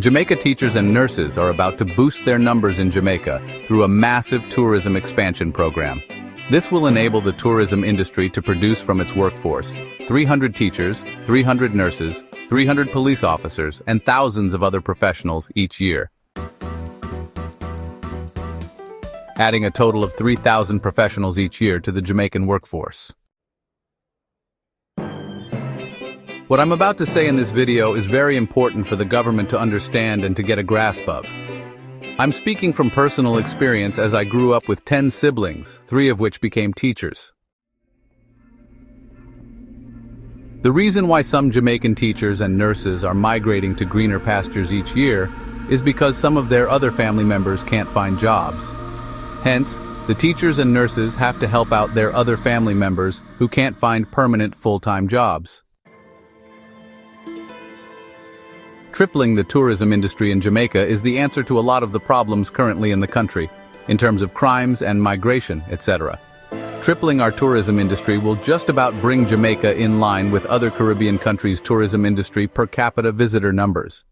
Jamaica teachers and nurses are about to boost their numbers in Jamaica through a massive tourism expansion program. This will enable the tourism industry to produce from its workforce 300 teachers, 300 nurses, 300 police officers, and thousands of other professionals each year, adding a total of 3,000 professionals each year to the Jamaican workforce. What I'm about to say in this video is very important for the government to understand and to get a grasp of. I'm speaking from personal experience as I grew up with 10 siblings, 3 of which became teachers. The reason why some Jamaican teachers and nurses are migrating to greener pastures each year is because some of their other family members can't find jobs. Hence, the teachers and nurses have to help out their other family members who can't find permanent full-time jobs. Tripling the tourism industry in Jamaica is the answer to a lot of the problems currently in the country, in terms of crimes and migration, etc. Tripling our tourism industry will just about bring Jamaica in line with other Caribbean countries' tourism industry per capita visitor numbers.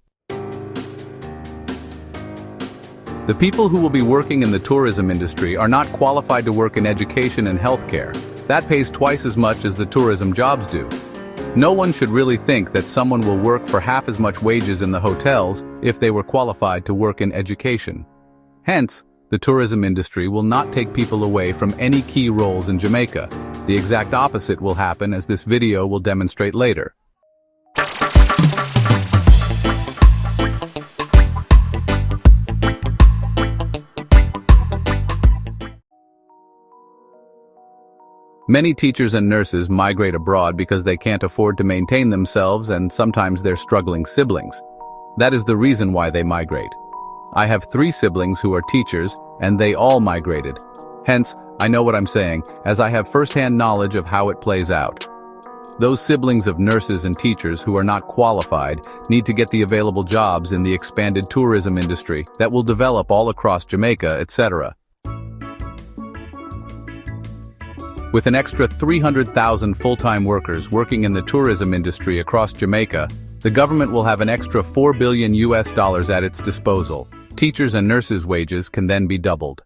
The people who will be working in the tourism industry are not qualified to work in education and healthcare. That pays twice as much as the tourism jobs do. No one should really think that someone will work for half as much wages in the hotels if they were qualified to work in education. Hence, the tourism industry will not take people away from any key roles in Jamaica. The exact opposite will happen, as this video will demonstrate later. Many teachers and nurses migrate abroad because they can't afford to maintain themselves and sometimes their struggling siblings. That is the reason why they migrate. I have 3 siblings who are teachers, and they all migrated. Hence, I know what I'm saying, as I have first-hand knowledge of how it plays out. Those siblings of nurses and teachers who are not qualified need to get the available jobs in the expanded tourism industry that will develop all across Jamaica, etc. With an extra 300,000 full-time workers working in the tourism industry across Jamaica, the government will have an extra $4 billion at its disposal. Teachers and nurses' wages can then be doubled.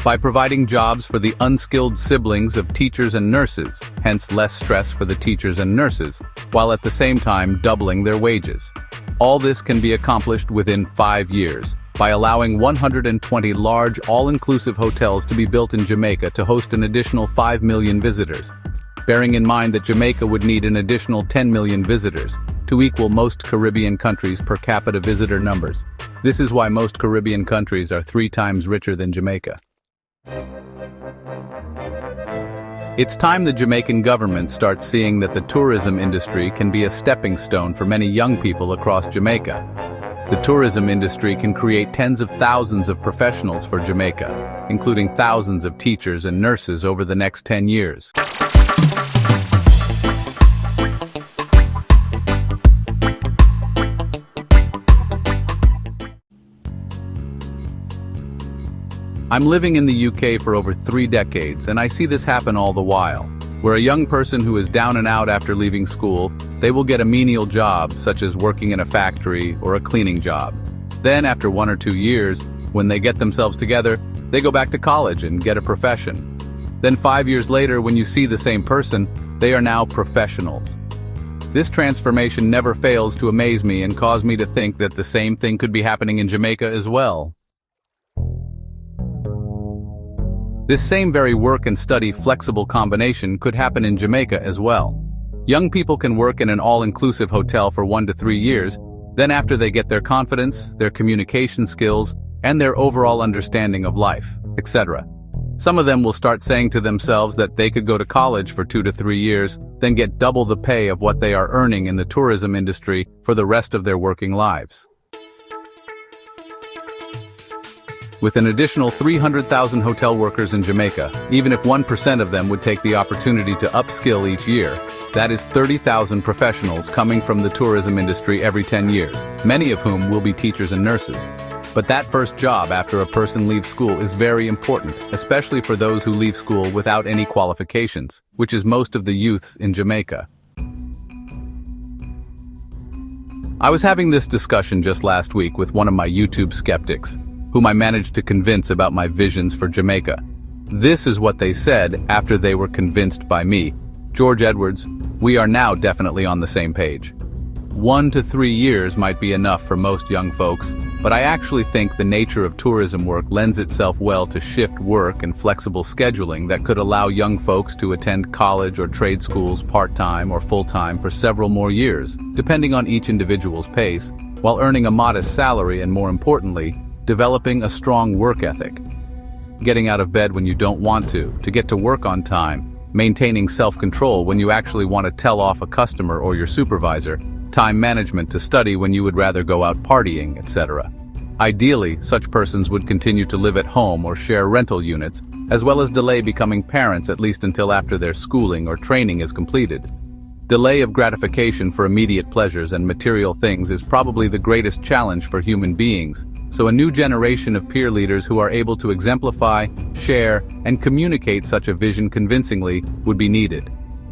By providing jobs for the unskilled siblings of teachers and nurses, hence less stress for the teachers and nurses, while at the same time doubling their wages. All this can be accomplished within 5 years. By allowing 120 large, all-inclusive hotels to be built in Jamaica to host an additional 5 million visitors, bearing in mind that Jamaica would need an additional 10 million visitors to equal most Caribbean countries' per capita visitor numbers. This is why most Caribbean countries are 3 times richer than Jamaica. It's time the Jamaican government starts seeing that the tourism industry can be a stepping stone for many young people across Jamaica. The tourism industry can create tens of thousands of professionals for Jamaica, including thousands of teachers and nurses over the next 10 years. I'm living in the UK for over 3 decades, and I see this happen all the while, where a young person who is down and out after leaving school, they will get a menial job, such as working in a factory or a cleaning job. Then, after 1 or 2 years, when they get themselves together, they go back to college and get a profession. Then 5 years later, when you see the same person, they are now professionals. This transformation never fails to amaze me and cause me to think that the same thing could be happening in Jamaica as well. This same very work and study flexible combination could happen in Jamaica as well. Young people can work in an all-inclusive hotel for 1 to 3 years, then after they get their confidence, their communication skills, and their overall understanding of life, etc. Some of them will start saying to themselves that they could go to college for 2 to 3 years, then get double the pay of what they are earning in the tourism industry for the rest of their working lives. With an additional 300,000 hotel workers in Jamaica, even if 1% of them would take the opportunity to upskill each year, that is 30,000 professionals coming from the tourism industry every 10 years, many of whom will be teachers and nurses. But that first job after a person leaves school is very important, especially for those who leave school without any qualifications, which is most of the youths in Jamaica. I was having this discussion just last week with one of my YouTube skeptics, whom I managed to convince about my visions for Jamaica. This is what they said after they were convinced by me. George Edwards, we are now definitely on the same page. 1 to 3 years might be enough for most young folks, but I actually think the nature of tourism work lends itself well to shift work and flexible scheduling that could allow young folks to attend college or trade schools part-time or full-time for several more years, depending on each individual's pace, while earning a modest salary and, more importantly, developing a strong work ethic. Getting out of bed when you don't want to get to work on time, maintaining self-control when you actually want to tell off a customer or your supervisor, time management to study when you would rather go out partying, etc. Ideally, such persons would continue to live at home or share rental units, as well as delay becoming parents at least until after their schooling or training is completed. Delay of gratification for immediate pleasures and material things is probably the greatest challenge for human beings, so a new generation of peer leaders who are able to exemplify, share, and communicate such a vision convincingly would be needed.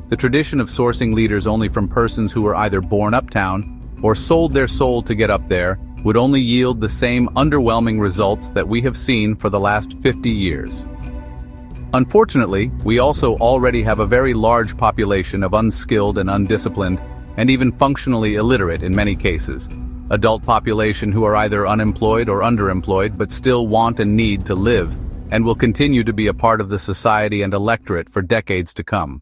The tradition of sourcing leaders only from persons who were either born uptown or sold their soul to get up there would only yield the same underwhelming results that we have seen for the last 50 years. Unfortunately, we also already have a very large population of unskilled and undisciplined, and even functionally illiterate in many cases. Adult population who are either unemployed or underemployed but still want and need to live, and will continue to be a part of the society and electorate for decades to come.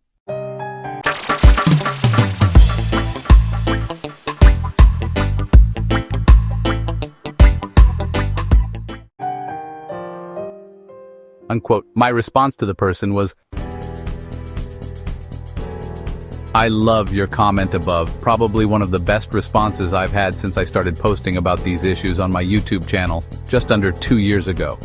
Unquote. My response to the person was, I love your comment above, probably one of the best responses I've had since I started posting about these issues on my YouTube channel just under 2 years ago.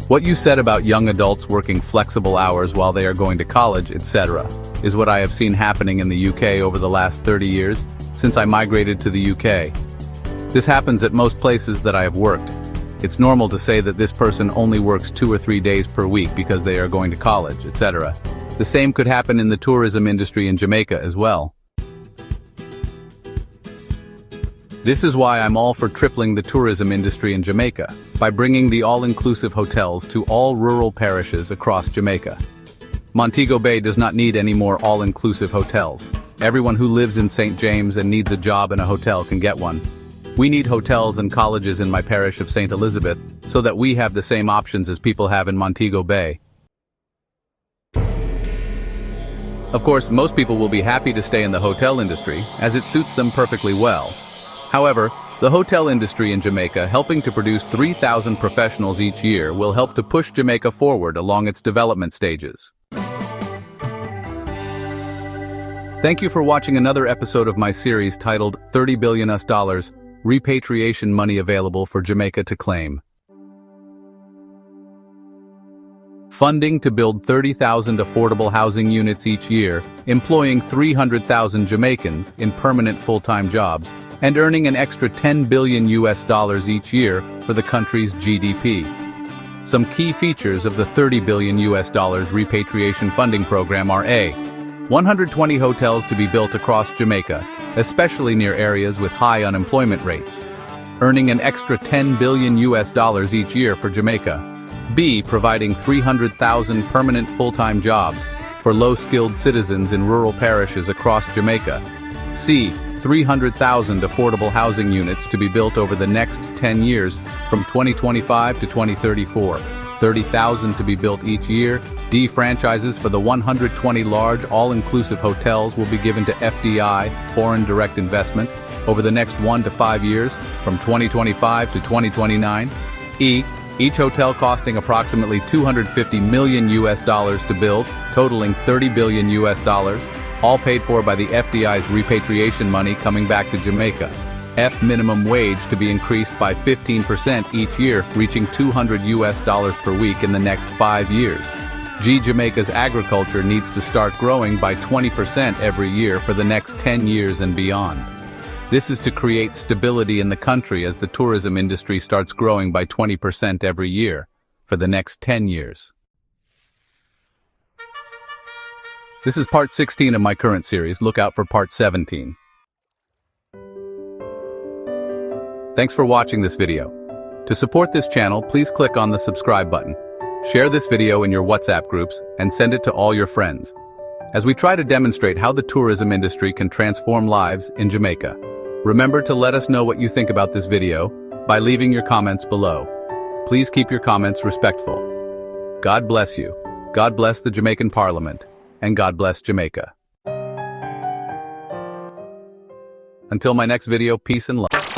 What you said about young adults working flexible hours while they are going to college, etc., is what I have seen happening in the UK over the last 30 years since I migrated to the UK. This happens at most places that I have worked. It's normal to say that this person only works 2 or 3 days per week because they are going to college, etc. The same could happen in the tourism industry in Jamaica as well. This is why I'm all for tripling the tourism industry in Jamaica, by bringing the all-inclusive hotels to all rural parishes across Jamaica. Montego Bay does not need any more all-inclusive hotels. Everyone who lives in St. James and needs a job in a hotel can get one. We need hotels and colleges in my parish of St. Elizabeth so that we have the same options as people have in Montego Bay. Of course, most people will be happy to stay in the hotel industry, as it suits them perfectly well. However, the hotel industry in Jamaica, helping to produce 3,000 professionals each year, will help to push Jamaica forward along its development stages. Thank you for watching another episode of my series titled $30 billion US, Repatriation Money Available for Jamaica to Claim. Funding to build 30,000 affordable housing units each year, employing 300,000 Jamaicans in permanent full-time jobs, and earning an extra $10 billion US each year for the country's GDP. Some key features of the $30 billion US repatriation funding program are A. 120 hotels to be built across Jamaica, especially near areas with high unemployment rates, earning an extra $10 billion US each year for Jamaica. B. Providing 300,000 permanent full-time jobs for low-skilled citizens in rural parishes across Jamaica. C. 300,000 affordable housing units to be built over the next 10 years from 2025 to 2034. 30,000 to be built each year. D. Franchises for the 120 large all-inclusive hotels will be given to FDI, foreign direct investment, over the next 1 to 5 years from 2025 to 2029. E. Each hotel costing approximately $250 million US to build, totaling $30 billion US, all paid for by the FDI's repatriation money coming back to Jamaica. F. Minimum wage to be increased by 15% each year, reaching $200 US per week in the next 5 years. G. Jamaica's agriculture needs to start growing by 20% every year for the next 10 years and beyond. This is to create stability in the country as the tourism industry starts growing by 20% every year for the next 10 years. This is part 16 of my current series. Look out for part 17. Thanks for watching this video. To support this channel, please click on the subscribe button. Share this video in your WhatsApp groups and send it to all your friends, as we try to demonstrate how the tourism industry can transform lives in Jamaica. Remember to let us know what you think about this video by leaving your comments below. Please keep your comments respectful. God bless you. God bless the Jamaican Parliament, and God bless Jamaica. Until my next video, peace and love.